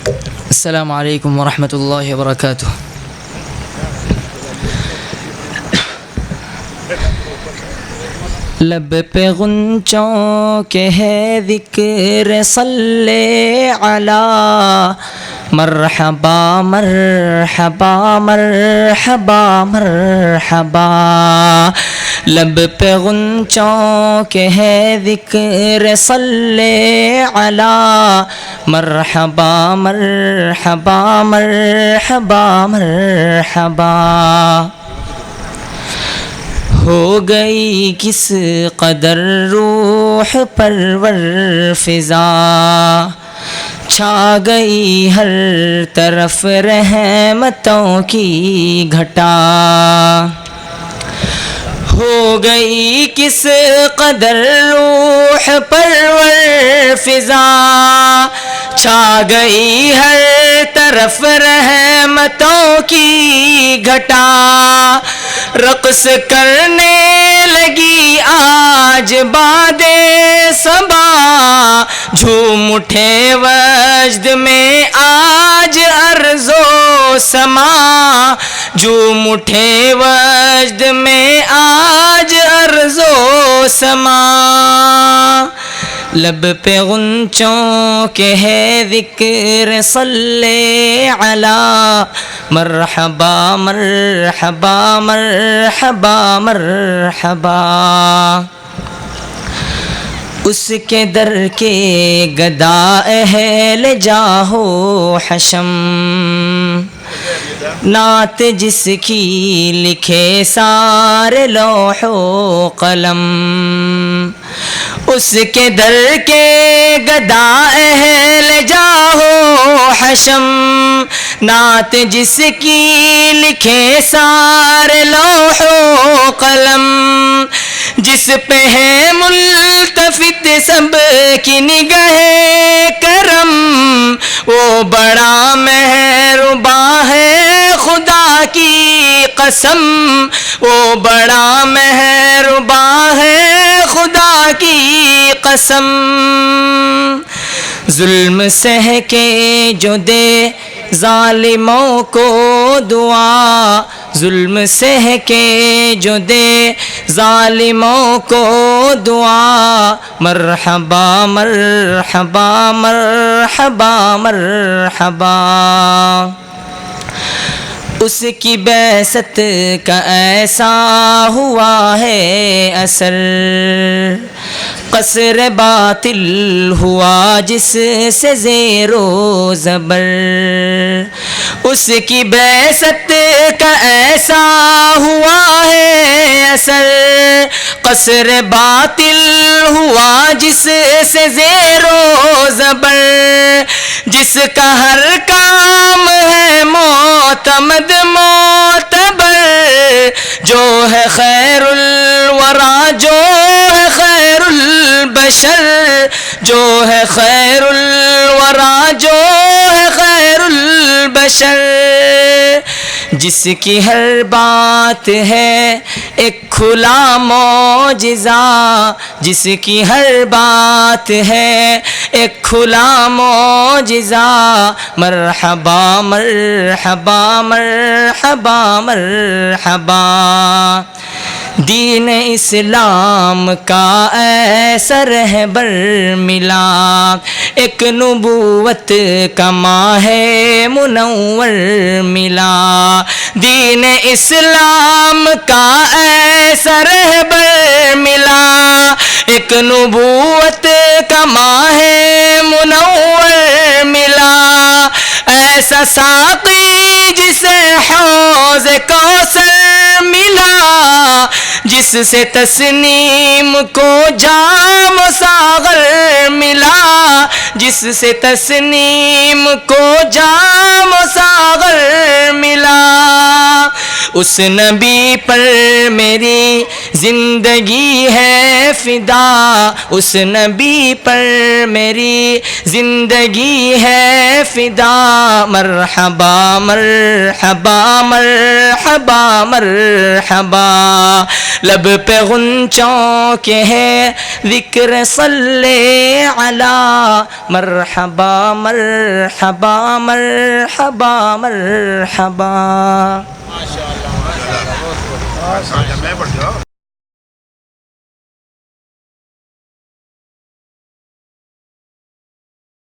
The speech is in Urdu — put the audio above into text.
السلام علیکم ورحمۃ اللہ وبرکاتہ. لب پہ غنچوں کے ہے ذکر صلی علی مرحبا مرحبا مرحبا مرحبا. لب پہ غنچوں کے ہے ذکر صلی علی مرحبا مرحبا مرحبا مرحبا. ہو گئی کس قدر روح پرور فضا، چھا گئی ہر طرف رحمتوں کی گھٹا. ہو گئی کس قدر روح پرور فضا، چھا گئی ہر طرف رحمتوں کی گھٹا. رقص کرنے لگی آج باد صبا، جھوم اٹھے وجد میں آج ارض و سما. جھوم اٹھے وجد میں آج ارض و سما. لب پہ غنچوں کے ہے ذکر صلی علی مرحبا مرحبا مرحبا مرحبا. اس کے در کے گدا اہل جاہو حشم، نعت جس کی لکھے سارے لوح و قلم. اس کے در کے گدا اہل جاہو حشم، نعت جس کی لکھے سارے لوح و قلم. جس پہ ہے ملتفت سب کی نگاہ کرم، وہ بڑا مہرباں ہے خدا کی قسم. وہ بڑا مہرباں ہے خدا کی قسم. ظلم سہ کے جو دے ظالموں کو دعا، ظلم سہ کے جو دے ظالموں کو دعا. مرحبا مرحبا مرحبا مرحبا. اس کی بعثت کا ایسا ہوا ہے اثر، قصر باطل ہوا جس سے زیر و زبر. اس کی بعثت کا ایسا ہوا ہے اثر، قصر باطل ہوا جس سے زیر و زبر. جس کا ہر کام ہے معتمد معتبر، جو ہے خیر الورا جو ہے خیر البشر. جو ہے خیر الورا جو ہے خیر البشر. جس کی ہر بات ہے ایک کھلا معجزہ، جس کی ہر بات ہے ایک کھلا معجزہ. مرحبا مرحبا مرحبا مرحبا. دین اسلام کا ایسا رہبر ملا، ایک نبوت کا ماہ منور ملا. دین اسلام کا ایسا رہبر ملا، ایک نبوت کا ماہ منور ملا. ایسا ساقی جسے حوض کوثر ملا، جس سے تسنیم کو جام ساغر ملا. جس سے تسنیم کو جام ساغر ملا. اس نبی پر میری زندگی ہے فدا، اس نبی پر میری زندگی ہے فدا، مرحبا مرحبا مرحبا مرحبا، لب پہ غنچوں کے ہے ذکر صلی علی، مرحبا مرحبا مرحبا مرحبا۔